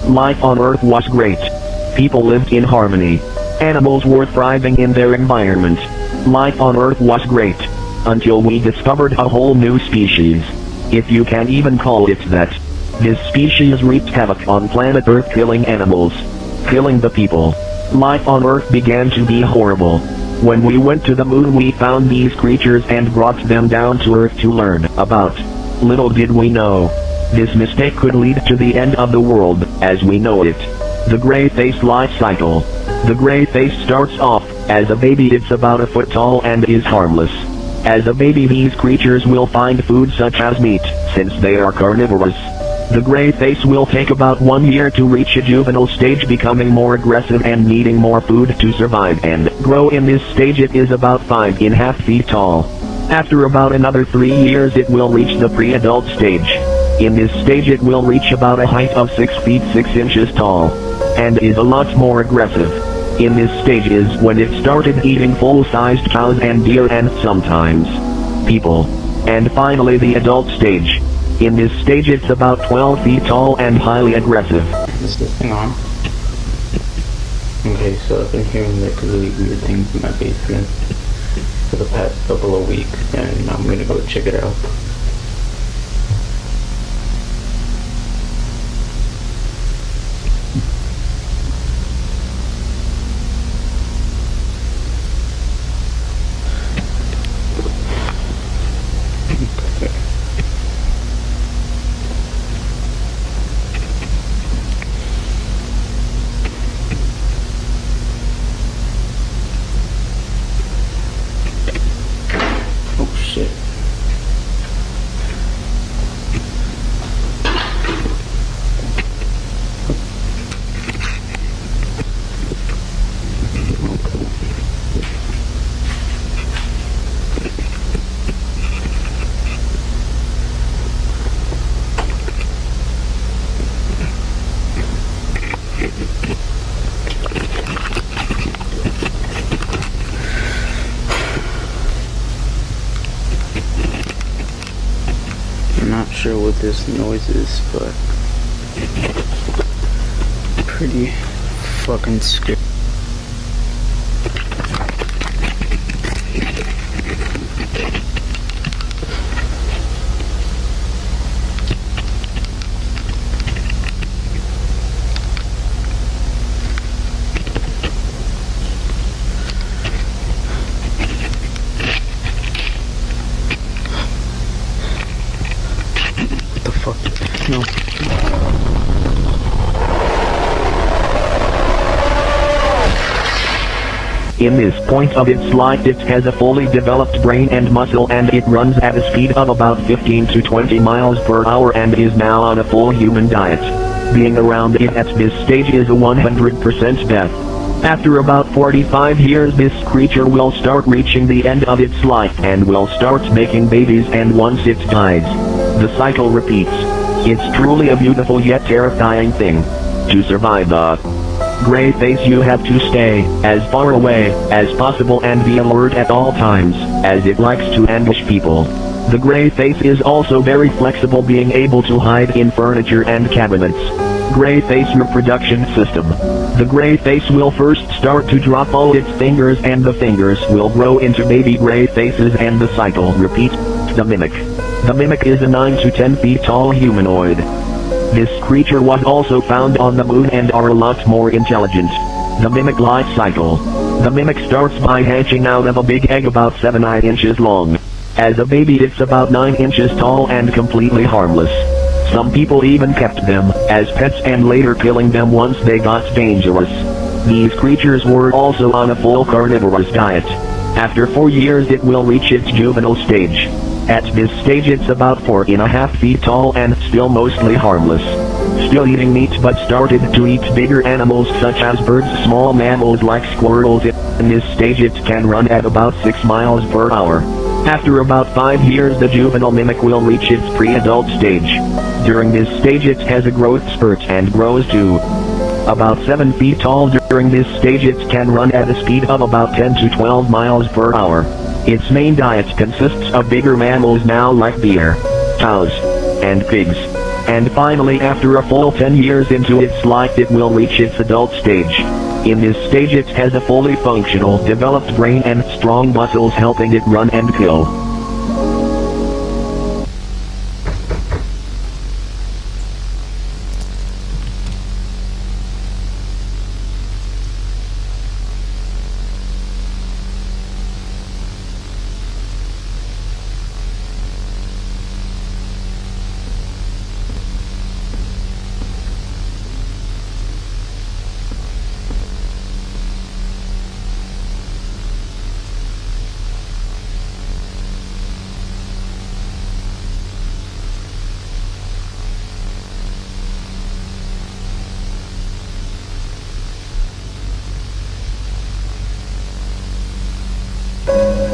Life on Earth was great. People lived in harmony. Animals were thriving in their environment. Life on Earth was great. Until we discovered a whole new species. If you can even call it that. This species wreaked havoc on planet Earth, killing animals. Killing the people. Life on Earth began to be horrible. When we went to the moon, we found these creatures and brought them down to Earth to learn about. Little did we know. This mistake could lead to the end of the world, as we know it. The gray face life cycle. The gray face starts off as a baby. It's about a foot tall and is harmless. As a baby, these creatures will find food such as meat, since they are carnivorous. The gray face will take about 1 year to reach a juvenile stage, becoming more aggressive and needing more food to survive and grow. In this stage it is about 5.5 feet tall. After about another 3 years it will reach the pre-adult stage. In this stage it will reach about a height of 6 feet 6 inches tall. And is a lot more aggressive. In this stage is when it started eating full-sized cows and deer and sometimes people. And finally the adult stage. In this stage it's about 12 feet tall and highly aggressive. Is this thing on? Okay, so I've been hearing like really weird things in my basement for the past couple of weeks, and I'm gonna go check it out. Shit. I'm not sure what this noise is, but pretty fucking scary. No. In this point of its life it has a fully developed brain and muscle, and it runs at a speed of about 15 to 20 miles per hour and is now on a full human diet. Being around it at this stage is a 100% death. After about 45 years this creature will start reaching the end of its life and will start making babies, and once it dies, the cycle repeats. It's truly a beautiful yet terrifying thing. To survive the gray face you have to stay as far away as possible and be alert at all times, as it likes to ambush people. The gray face is also very flexible, being able to hide in furniture and cabinets. Gray face reproduction system. The gray face will first start to drop all its fingers, and the fingers will grow into baby gray faces, and the cycle repeats. The mimic. The mimic is a 9 to 10 feet tall humanoid. This creature was also found on the moon and are a lot more intelligent. The mimic life cycle. The mimic starts by hatching out of a big egg about 7 inches long. As a baby it's about 9 inches tall and completely harmless. Some people even kept them as pets and later killing them once they got dangerous. These creatures were also on a full carnivorous diet. After 4 years it will reach its juvenile stage. At this stage it's about 4.5 feet tall and still mostly harmless. Still eating meat, but started to eat bigger animals such as birds, small mammals like squirrels. In this stage it can run at about 6 miles per hour. After about 5 years the juvenile mimic will reach its pre-adult stage. During this stage it has a growth spurt and grows to about 7 feet tall. During this stage it can run at a speed of about 10 to 12 miles per hour. Its main diet consists of bigger mammals now like deer, cows, and pigs. And finally, after a full 10 years into its life, it will reach its adult stage. In this stage it has a fully functional, developed brain and strong muscles helping it run and kill.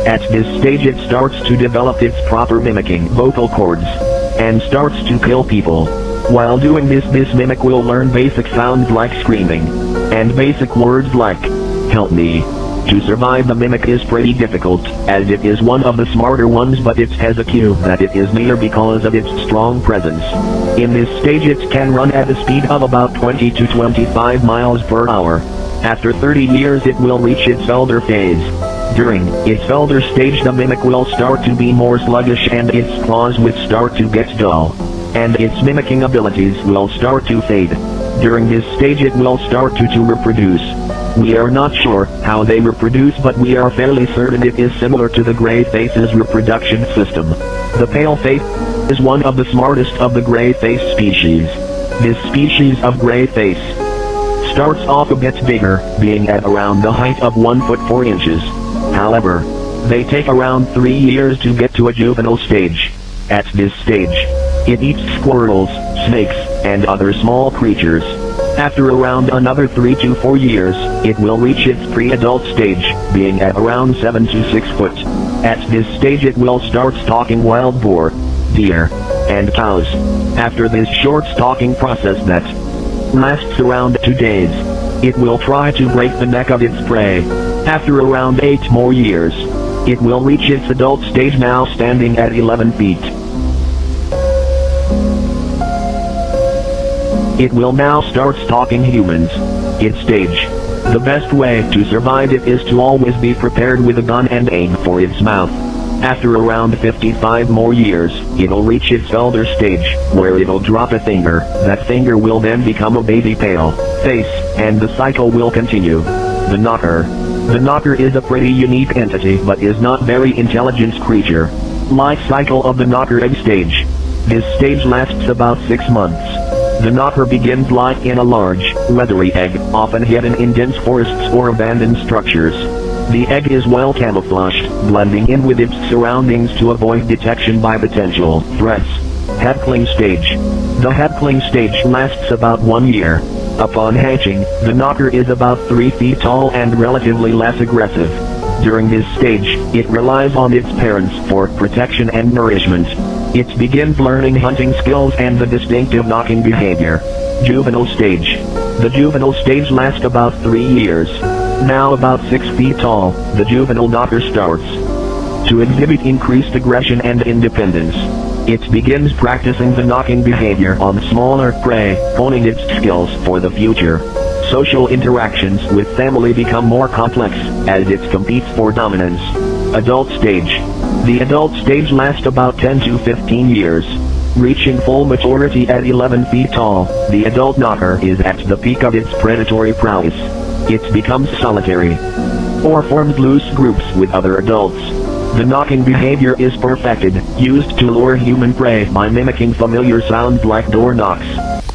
At this stage it starts to develop its proper mimicking vocal cords, and starts to kill people. While doing this mimic will learn basic sounds like screaming, and basic words like, "Help me." To survive the mimic is pretty difficult, as it is one of the smarter ones, but it has a cue that it is near because of its strong presence. In this stage it can run at a speed of about 20 to 25 miles per hour. After 30 years it will reach its elder phase. During its elder stage the mimic will start to be more sluggish and its claws will start to get dull, and its mimicking abilities will start to fade. During this stage it will start to reproduce. We are not sure how they reproduce, but we are fairly certain it is similar to the gray face's reproduction system. The pale face is one of the smartest of the gray face species. This species of gray face starts off a bit bigger, being at around the height of 1 foot 4 inches. However, they take around 3 years to get to a juvenile stage. At this stage, it eats squirrels, snakes, and other small creatures. After around another 3 to 4 years, it will reach its pre-adult stage, being at around 7 to 6 foot. At this stage it will start stalking wild boar, deer, and cows. After this short stalking process that lasts around 2 days, it will try to break the neck of its prey. After around 8 more years, it will reach its adult stage, now standing at 11 feet. It will now start stalking humans. Its stage. The best way to survive it is to always be prepared with a gun and aim for its mouth. After around 55 more years, it'll reach its elder stage, where it'll drop a finger. That finger will then become a baby pale face, and the cycle will continue. The knocker. The knocker is a pretty unique entity, but is not very intelligent creature. Life cycle of the knocker egg stage. This stage lasts about 6 months. The knocker begins life in a large, leathery egg, often hidden in dense forests or abandoned structures. The egg is well camouflaged, blending in with its surroundings to avoid detection by potential threats. Hatchling stage. The hatchling stage lasts about 1 year. Upon hatching, the knocker is about 3 feet tall and relatively less aggressive. During this stage, it relies on its parents for protection and nourishment. It begins learning hunting skills and the distinctive knocking behavior. Juvenile stage. The juvenile stage lasts about 3 years. Now about 6 feet tall, the juvenile knocker starts to exhibit increased aggression and independence. It begins practicing the knocking behavior on smaller prey, honing its skills for the future. Social interactions with family become more complex, as it competes for dominance. Adult stage. The adult stage lasts about 10 to 15 years. Reaching full maturity at 11 feet tall, the adult knocker is at the peak of its predatory prowess. It becomes solitary, or forms loose groups with other adults. The knocking behavior is perfected, used to lure human prey by mimicking familiar sounds like door knocks.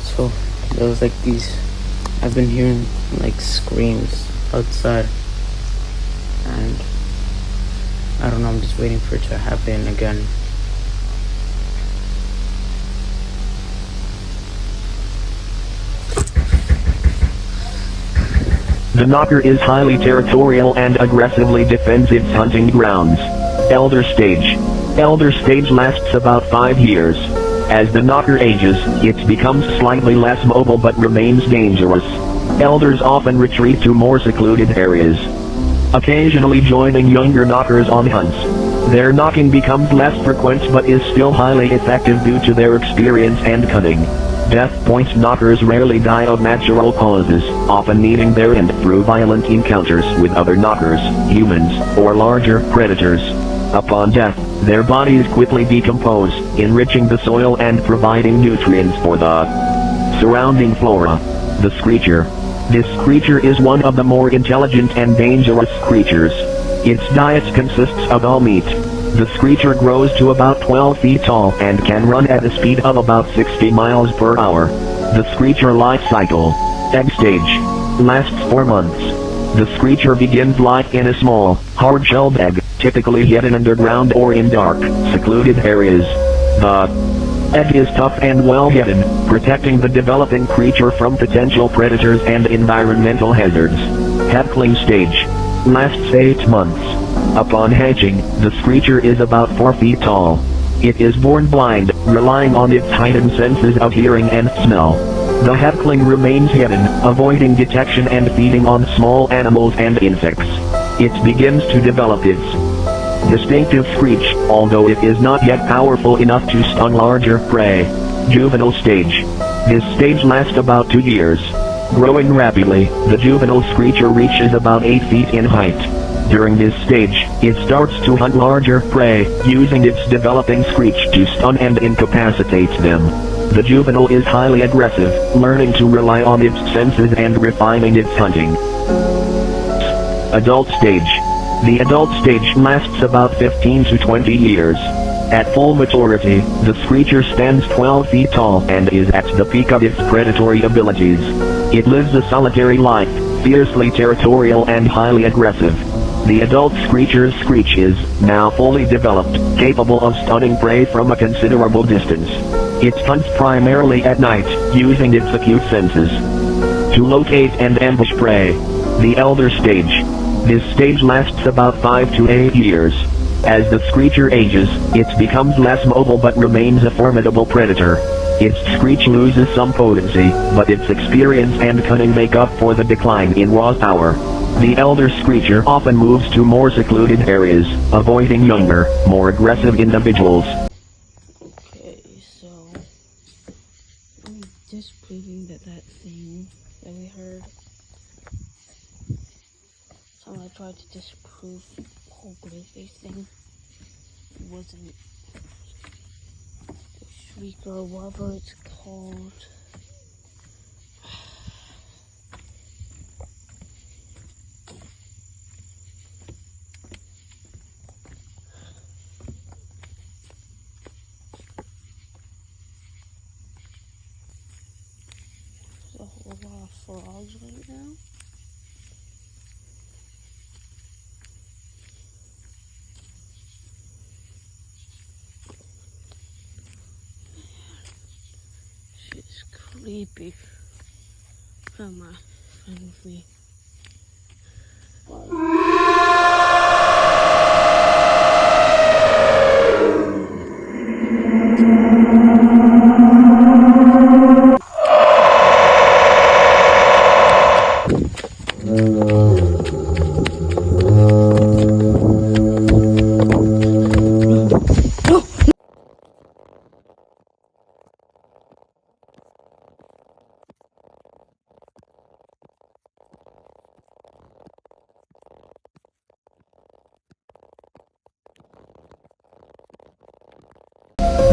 So, there was like these, I've been hearing like screams outside, and I don't know, I'm just waiting for it to happen again. The knocker is highly territorial and aggressively defends its hunting grounds. Elder stage. Elder stage lasts about 5 years. As the knocker ages, it becomes slightly less mobile but remains dangerous. Elders often retreat to more secluded areas, occasionally joining younger knockers on hunts. Their knocking becomes less frequent but is still highly effective due to their experience and cunning. Death Point knockers rarely die of natural causes, often meeting their end through violent encounters with other knockers, humans, or larger predators. Upon death, their bodies quickly decompose, enriching the soil and providing nutrients for the surrounding flora. The Screecher. This creature is one of the more intelligent and dangerous creatures. Its diet consists of all meat. The Screecher grows to about 12 feet tall and can run at a speed of about 60 miles per hour. The Screecher life cycle. Egg stage. Lasts 4 months. The Screecher begins life in a small, hard-shelled egg, typically hidden underground or in dark, secluded areas. The egg is tough and well hidden, protecting the developing creature from potential predators and environmental hazards. Hatchling stage. Lasts 8 months. Upon hatching, the Screecher is about 4 feet tall. It is born blind, relying on its heightened senses of hearing and smell. The hatchling remains hidden, avoiding detection and feeding on small animals and insects. It begins to develop its distinctive screech, although it is not yet powerful enough to stun larger prey. Juvenile stage. This stage lasts about 2 years. Growing rapidly, the juvenile Screecher reaches about 8 feet in height. During this stage, it starts to hunt larger prey, using its developing screech to stun and incapacitate them. The juvenile is highly aggressive, learning to rely on its senses and refining its hunting. Adult stage. The adult stage lasts about 15 to 20 years. At full maturity, the Screecher stands 12 feet tall and is at the peak of its predatory abilities. It lives a solitary life, fiercely territorial and highly aggressive. The adult Screecher's screech is now fully developed, capable of stunning prey from a considerable distance. It hunts primarily at night, using its acute senses to locate and ambush prey. The elder stage. This stage lasts about 5 to 8 years. As the Screecher ages, it becomes less mobile but remains a formidable predator. Its screech loses some potency, but its experience and cunning make up for the decline in raw power. The elder Screecher often moves to more secluded areas, avoiding younger, more aggressive individuals. Okay, so I'm disproving that thing that we heard. So I tried to disprove the whole grizzly thing. It wasn't a shrieker or whatever it's called. There's a whole lot of frogs right now. Shit's creepy. Come on, friend with me.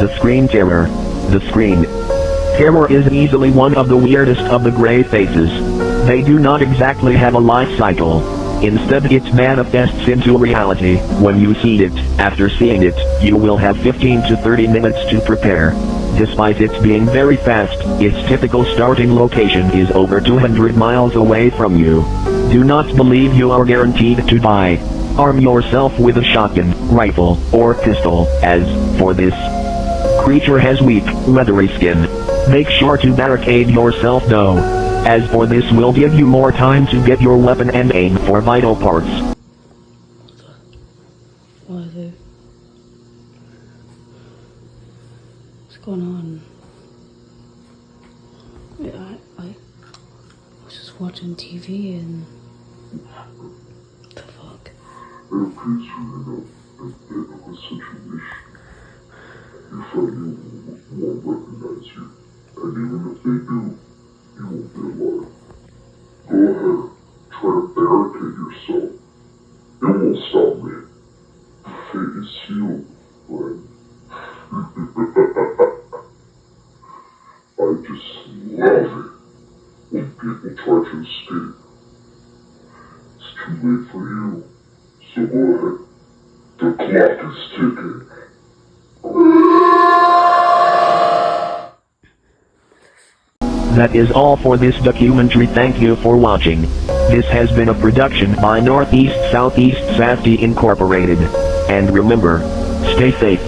The Screen Terror. The Screen Terror is easily one of the weirdest of the gray faces. They do not exactly have a life cycle. Instead, it manifests into reality. When you see it, after seeing it, you will have 15 to 30 minutes to prepare. Despite its being very fast, its typical starting location is over 200 miles away from you. Do not believe you are guaranteed to die. Arm yourself with a shotgun, rifle, or pistol, as, for this creature has weak, leathery skin. Make sure to barricade yourself though, as for this will give you more time to get your weapon and aim for vital parts. What is it? What's going on? Yeah, I was just watching TV and... the fuck? bit of a situation. Your family won't recognize you, and even if they do, you won't be alive. Go ahead, try to barricade yourself. It won't stop me. The fate is sealed, friend. I just love it when people try to escape. It's too late for you, so go ahead. The clock is ticking. That is all for this documentary. Thank you for watching. This has been a production by Northeast Southeast Safety Incorporated. And remember, stay safe.